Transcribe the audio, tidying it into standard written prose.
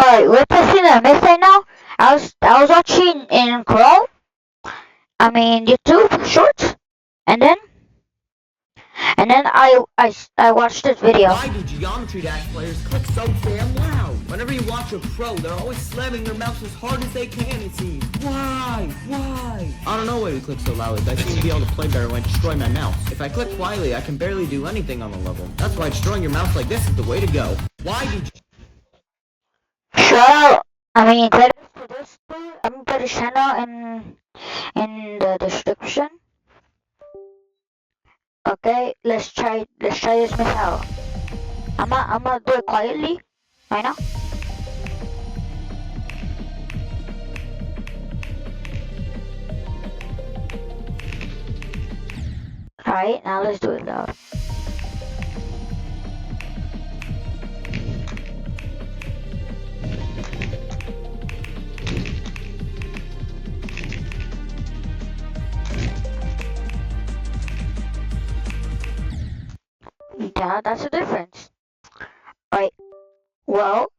Alright, we're testing a myth right now. I was watching in Chrome, YouTube Shorts, and then I watched this video. Why do Geometry Dash players click so damn loud? Whenever you watch a pro, they're always slamming their mouse as hard as they can, it seems. Why? I don't know why we click so loudly, but I seem to be able to play better when I destroy my mouse. If I click quietly, I can barely do anything on the level. That's why destroying your mouse like this is the way to go. Why do Credits to this dude. I'm gonna put his channel in the description. Okay, let's try this myth out. I'm gonna do it quietly right now. Alright, now let's do it loud. Yeah, that's the difference. Alright, well,